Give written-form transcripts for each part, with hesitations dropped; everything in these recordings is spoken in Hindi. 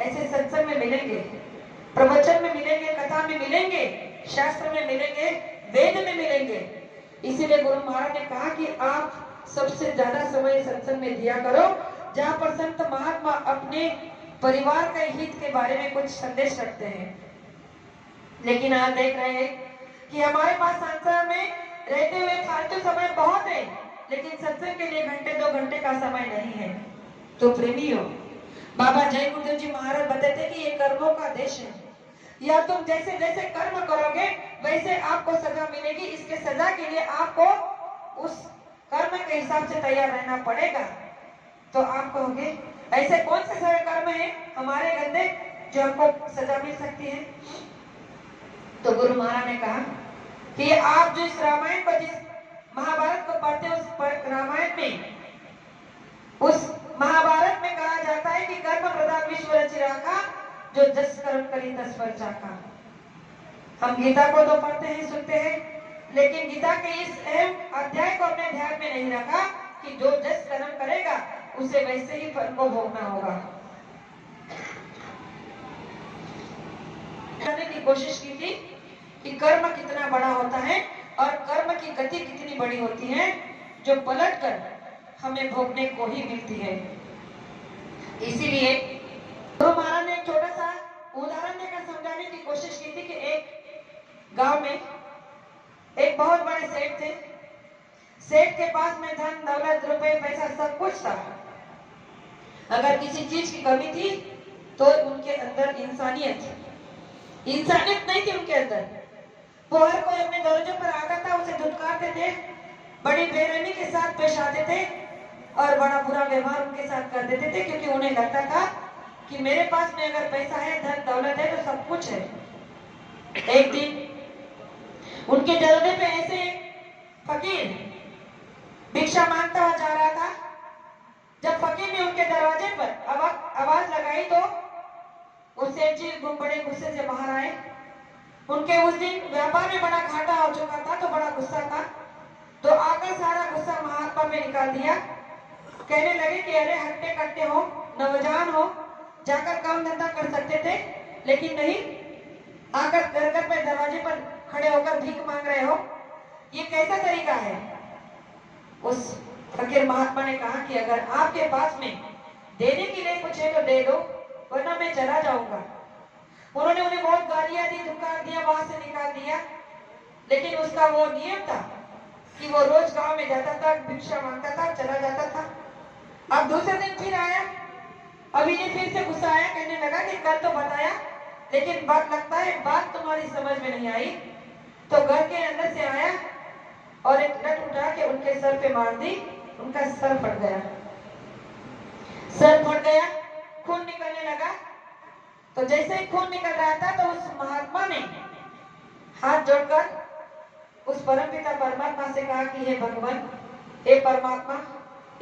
ऐसे सत्संग में मिलेंगे, प्रवचन में मिलेंगे, कथा में मिलेंगे, शास्त्र में मिलेंगे, वेद में मिलेंगे। इसीलिए गुरु महाराज ने कहा कि आप सबसे ज्यादा समय सत्संग में दिया करो, जहाँ पर संत महात्मा अपने परिवार के हित के बारे में कुछ संदेश रखते हैं। लेकिन आज देख रहे हैं कि हमारे पास संसार में रहते हुए फालतू समय बहुत है, लेकिन सत्संग के लिए घंटे 2 घंटे का समय नहीं है। तो प्रेमियों, बाबा जय गुरुदेव जी महाराज बताते कि ये कर्मों का देश है, या तुम जैसे जैसे कर्म करोगे वैसे आपको सजा मिलेगी। इसके सजा के लिए आपको उस कर्म के हिसाब से तैयार रहना पड़ेगा। तो आप कहोगे ऐसे कौन से सारे कर्म है हमारे गंदे जो हमको सजा मिल सकती है? तो गुरु महाराज ने कहा कि आप जो इस रामायण को, जिस महाभारत को पढ़ते हैं, उस रामायण में, उस महाभारत में कहा जाता है कि कर्म प्रधान विश्व रचि राखा, जो जस कर्म करी तस फल चाखा। हम गीता को तो पढ़ते हैं, सुनते हैं, लेकिन गीता के इस अहम अध्याय को अपने ध्यान में नहीं रखा कि जो जस कर्म करेगा उसे वैसे ही फल को भोगना होगा। करने की कोशिश की थी कि कर्म कितना बड़ा होता है और कर्म की गति कितनी बड़ी होती है, जो पलट कर हमें भोगने को ही मिलती है। इसीलिए गुरु महाराज ने एक छोटा सा उदाहरण देकर समझाने की कोशिश की थी कि एक गांव में एक बहुत बड़े सेठ थे। सेठ के पास में धन दौलत रुपए पैसा सब कुछ था। अगर किसी चीज की कमी थी तो उनके अंदर इंसानियत नहीं थी उनके अंदर। वो हर कोई अपने दरवाजे पर आता था, उसे धुतकारते थे, बड़ी बेरहमी के साथ पेश आते थे और बड़ा बुरा व्यवहार उनके साथ कर देते थे, क्योंकि उन्हें लगता था कि मेरे पास में अगर पैसा है, धन दौलत है, तो सब कुछ है। एक दिन उनके दरवाजे पे ऐसे फकीर भिक्षा मांगता हुआ जा रहा था। जब फकीर ने उनके दरवाजे पर आवाज लगाई तो वो सेठ जी बड़े गुस्से से बाहर आए। उनके उस दिन व्यापार में बड़ा घाटा हो चुका था, तो बड़ा गुस्सा था। तो आकर सारा गुस्सा महात्मा में निकाल दिया। कहने लगे कि अरे हट्टे कट्टे हो, नौजवान हो, जाकर काम धंधा कर सकते थे, लेकिन नहीं, आकर घर घर पे दरवाजे पर खड़े होकर भीख मांग रहे हो, ये कैसा तरीका है? उस फकीर महात्मा ने कहा कि अगर आपके पास में देने के लिए कुछ है तो दे दो, वरना मैं चला जाऊंगा। उन्होंने उन्हें बहुत गालियां दी, धुकार दिया, वहां से निकाल दिया। लेकिन उसका वो नियम था कि वो रोज गांव में जाता था, भिक्षा मांगता था, चला जाता था। अब दूसरे दिन फिर आया, अभी ने फिर से गुस्सा आया, कहने लगा कि कल तो बताया, लेकिन बात लगता है बात तुम्हारी समझ में नहीं आई। तो घर के अंदर से आया और एक लठ उठा के उनके सर पे मार दी। उनका सर फट गया, खून निकलने लगा। तो जैसे ही खून निकल रहा था तो उस महात्मा ने हाथ जोड़कर उस परमपिता परमात्मा से कहा कि हे भगवान, हे परमात्मा,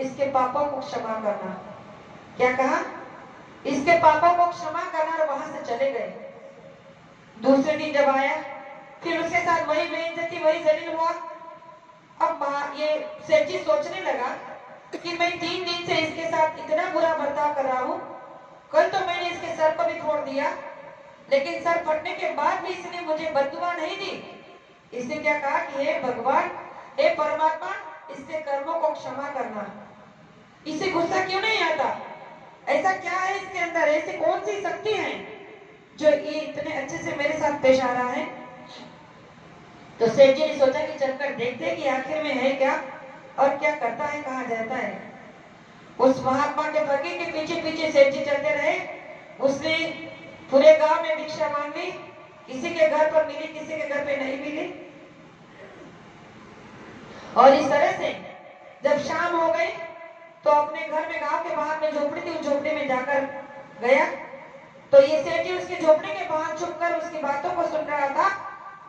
इसके पापों को क्षमा करना। क्या कहा? इसके पापों को क्षमा करना, और वहां से चले गए। दूसरे दिन जब आया, फिर उसके साथ वही बेइज्जती, वही जलील हुआ। अब ये सेठ जी सोचने लगा कि मैं 3 दिन से इसके साथ इतना बुरा बर्ताव कर रहा हूँ, कल तो मैंने इसके सर को भी फोड़ दिया, लेकिन सर फटने के बाद भी इसने मुझे बददुआ नहीं दी। इसने क्या कहा कि हे भगवान, हे परमात्मा, इसके कर्मों को क्षमा करना। इसे गुस्सा क्यों नहीं आता? ऐसा क्या है इसके अंदर? ऐसी कौन सी शक्ति है जो ये इतने अच्छे से मेरे साथ पेश आ रहा है? तो सेठ जी ने सोचा कि चलकर देखते हैं कि आखिर में है क्या और क्या करता है, कहाँ जाता है। उस महात्मा के फकीर के पीछे पीछे सेठ जी चलते रहे। उसने पूरे गांव में भिक्षा मांगी, किसी के घर पर मिली, किसी के घर पे नहीं मिली। और इस तरह से जब शाम हो गई तो अपने घर में, गांव के बाहर में झोपड़ी थी, उस झोपड़ी में जाकर गया। तो ये सेठ जी उसकी झोपड़ी के बाहर छुपकर उसकी बातों को सुन रहा था,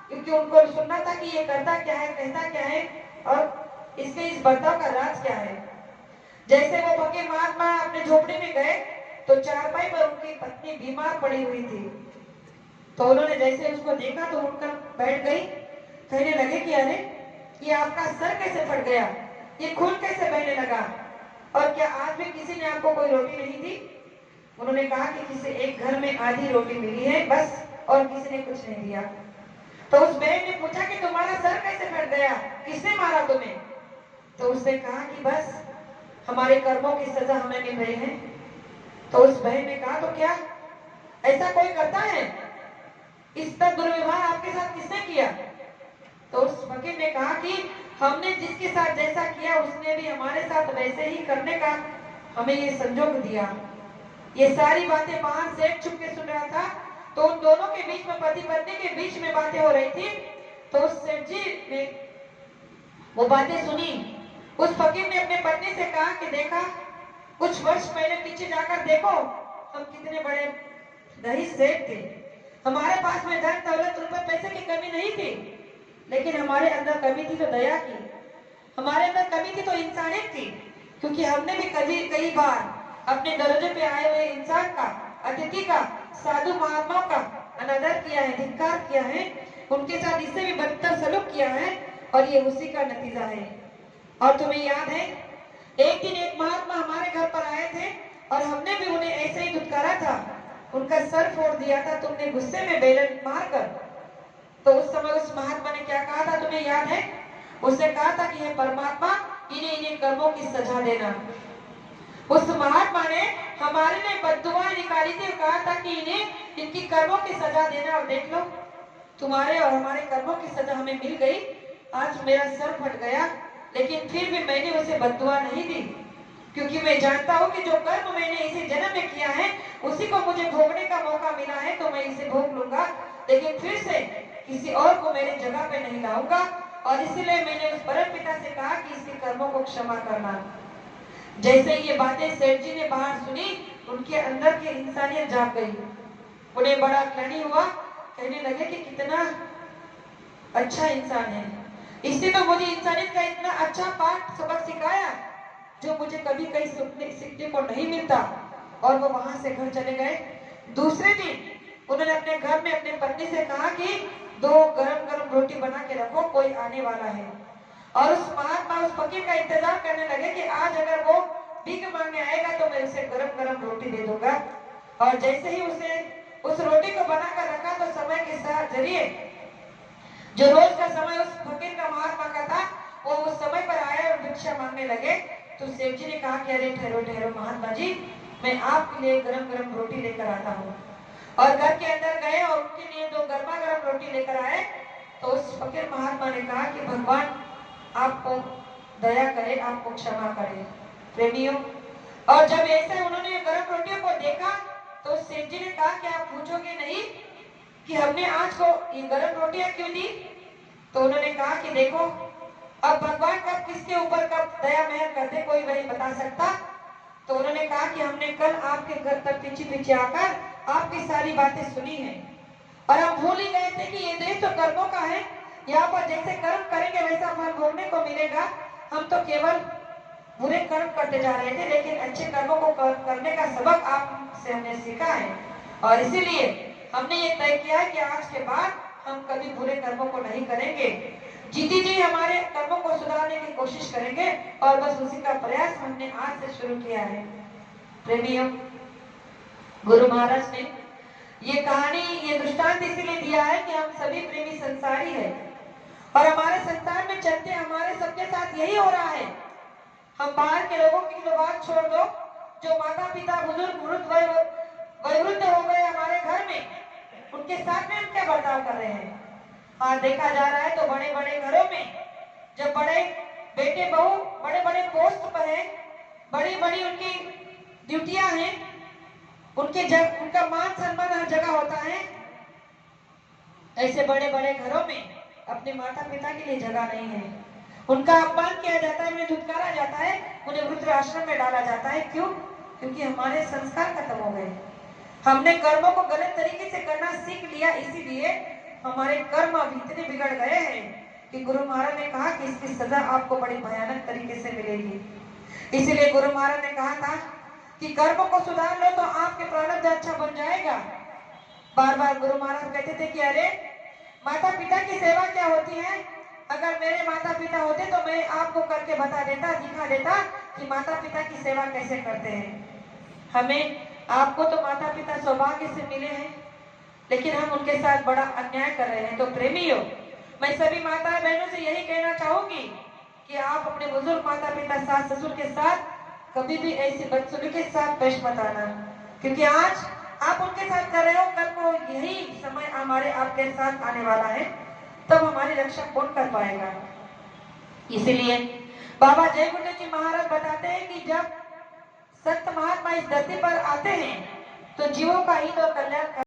क्योंकि उनको सुनना था कि ये करता क्या है, कहता क्या है और इसके इस बर्ताव का राज क्या है। जैसे वो फकीर महात्मा अपने झोपड़ी में गए तो चारपाई पर उनकी पत्नी बीमार पड़ी हुई थी। तो उन्होंने जैसे उसको देखा तो उठकर बैठ गई। कहने लगे कि अरे, ये आपका सर कैसे फट गया, ये खून कैसे बहने लगा, और क्या आज भी किसी ने आपको कोई रोटी नहीं दी? उन्होंने कहा कि किसी एक घर में आधी रोटी मिली है बस, और किसी ने कुछ नहीं दिया। तो उस बहन ने पूछा कि तुम्हारा सर कैसे फट गया, किसने मारा तुम्हें? तो उसने कहा कि बस हमारे कर्मों की सजा हमें मिल रही है। तो उस बहन ने कहा तो क्या ऐसा कोई करता है? इस तरह दुर्व्यवहार आपके साथ किसने किया? तो उस फकीर ने कहा कि हमने जिसके साथ जैसा किया उसने भी हमारे साथ वैसे ही करने का हमें ये संजोग दिया। ये सारी बातें बाहर सेठ छुप के सुन रहा था। तो उन दोनों के बीच में, पति पत्नी के बीच में बातें हो रही थी। तो उस सेठ जी ने वो बातें सुनी। उस फकीर ने अपने पत्नी से कहा कि देखा, कुछ वर्ष पहले पीछे जाकर देखो, हम कितने बड़े रईस सेठ थे। हमारे पास में धन दौलत रुपए पैसे की कमी नहीं थी, लेकिन हमारे अंदर कमी थी तो दया की, हमारे अंदर कमी थी तो इंसानियत की। क्योंकि हमने भी कई बार अपने दर्जे पे आए हुए इंसान का, अतिथि का, साधु महात्माओं का अनादर किया है, धिक्कार किया है, उनके साथ इससे भी बदतर सलूक किया है, और ये उसी का नतीजा है। और तुम्हें याद है, एक दिन एक महात्मा हमारे घर पर आए थे और हमने भी उन्हें ऐसे ही धुतकारा था, उनका सर फोड़ दिया था तुमने गुस्से में बेलन मारकर। तो उस समय उस महात्मा ने क्या कहा था तुम्हें याद है? उसने कहा था कि हे परमात्मा, इन्हें कर्मों की सजा देना। उस महात्मा ने हमारे लिए बद्दुआ निकाली थी और कहा था कि इन्हें इनकी कर्मों की सजा देना, और देख लो तुम्हारे और हमारे कर्मों की सजा हमें मिल गई। आज मेरा सर फट गया, लेकिन फिर भी मैंने उसे बद्दुआ नहीं दी, क्योंकि मैं जानता हूँ कि जो कर्म मैंने इसी जन्म में किया है उसी को मुझे भोगने का मौका मिला है, तो मैं इसे भोग लूंगा, लेकिन फिर से किसी और को मेरे जगह पे नहीं लाऊंगा। और इसीलिए मैंने उस परम पिता से कहा कि इसके कर्मों को क्षमा करना। जैसे ये बातें सेठ जी ने बाहर सुनी, उनके अंदर की इंसानियत जाग गई। उन्हें बड़ा ग्लानि हुआ, कहने लगे कि कितना अच्छा इंसान है, इसने तो मुझे इंसानियत का इतना अच्छा पाठ सबक सिखाया जो मुझे कभी कहीं सीखने को नहीं मिलता। और वो वहां से घर चले गए। दूसरे दिन उन्होंने अपने घर में अपने पत्नी से कहा कि 2 गरम गरम रोटी बना के रखो, कोई आने वाला है। और उस महात्मा उस फकीर का इंतजार करने लगे कि आज अगर वो भीख मांगने आएगा तो मैं उसे गरम गरम रोटी दे दूंगा। और जैसे ही उसे उस रोटी को बनाकर रखा तो समय के साथ जरिए जो रोज का समय उस फकीर का महात्मा का था, वो उस समय पर आए और भिक्षा मांगने लगे। तो सेठ जी ने कहा कि अरे ठहरो ठहरो महात्मा जी, मैं आपके लिए गरम गरम रोटी लेकर आता हूँ। और घर के अंदर गए और उनके लिए 2 गर्मा गर्म रोटी लेकर आए। तो उस फकीर महात्मा ने कहा कि भगवान आपको दया करे, आपको क्षमा करे। प्रेमियों, और जब ऐसे उन्होंने गरम रोटियों को देखा तो सेठ जी ने कहा कि आप पूछोगे नहीं कि हमने आज को ये गरम रोटियां क्यों दी? तो उन्होंने कहा कि देखो, अब भगवान कब किसके ऊपर कब दया मेहर करते कोई नहीं बता सकता। तो उन्होंने कहा कि हमने कल आपके घर तक पीछे पीछे आकर आपकी सारी बातें सुनी है, और हम भूल ही गए थे कि ये देश तो कर्मों का है, यहाँ पर जैसे कर्म करेंगे वैसा फल भोगने को मिलेगा। हम तो केवल बुरे कर्म करते जा रहे थे, लेकिन अच्छे कर्मों को करने का सबक आपसे हमने सीखा है, और इसीलिए हमने ये तय किया है कि आज के बाद हम कभी बुरे कर्मों को नहीं करेंगे। जीती जी हमारे कर्मों को सुधारने की कोशिश करेंगे, और बस उसी का प्रयास हमने आज से शुरू किया है। प्रेमियों, गुरु महाराज ने ये कहानी, ये दृष्टांत इसीलिए दिया है कि हम सभी प्रेमी संसारी है, और हमारे संसार में चलते हमारे सबके साथ यही हो रहा है। हम बाहर के लोगों की तो बात छोड़ दो, जो माता पिता बुजुर्ग वयोवृद्ध हो गए हमारे घर में, उनके साथ में हम क्या बर्ताव कर रहे हैं? हाँ, देखा जा रहा है तो बड़े बड़े घरों में जब बड़े बेटे बहू बड़े बड़े पोस्ट पर है, बड़ी बड़ी उनकी ड्यूटियां हैं, उनका मान सम्मान हर जगह होता है, ऐसे बड़े बड़े घरों में अपने माता पिता के लिए जगह नहीं है। उनका अपमान किया जाता है, उन्हें धुतकारा जाता है, उन्हें वृद्ध आश्रम में डाला जाता है। क्यों? क्योंकि हमारे संस्कार खत्म हो गए। हमने कर्मों को गलत तरीके से करना सीख लिया, इसीलिए हमारे कर्म अब इतने बिगड़ गए हैं कि गुरु महाराज ने कहा कि इसकी सजा आपको बड़ी भयानक तरीके से मिलेगी। इसीलिए गुरु महाराज ने कहा था कि कर्मों को सुधार लो तो आपके प्रारब्ध अच्छा बन जाएगा। बार बार गुरु महाराज कहते थे कि अरे माता पिता की सेवा क्या होती है, अगर मेरे माता पिता होते तो मैं आपको करके बता देता, दिखा देता कि माता पिता की सेवा कैसे करते हैं। हमें आपको तो माता पिता सौभाग्य से मिले हैं, लेकिन हम उनके साथ बड़ा अन्याय कर रहे हैं। तो प्रेमियों, मैं सभी माता बहनों से यही कहना चाहूंगी कि आप अपने बुजुर्ग माता पिता सास ससुर के साथ कभी भी ऐसी बदसलूकी के साथ पेश मत आना, क्योंकि आज आप उनके साथ कर रहे हो, कल को यही समय हमारे आपके साथ आने वाला है, तब हमारी रक्षा कौन कर पाएगा। इसलिए बाबा जय गुरु जी महाराज बताते हैं कि जब संत महात्मा इस धरती पर आते हैं तो जीवों का हित और कल्याण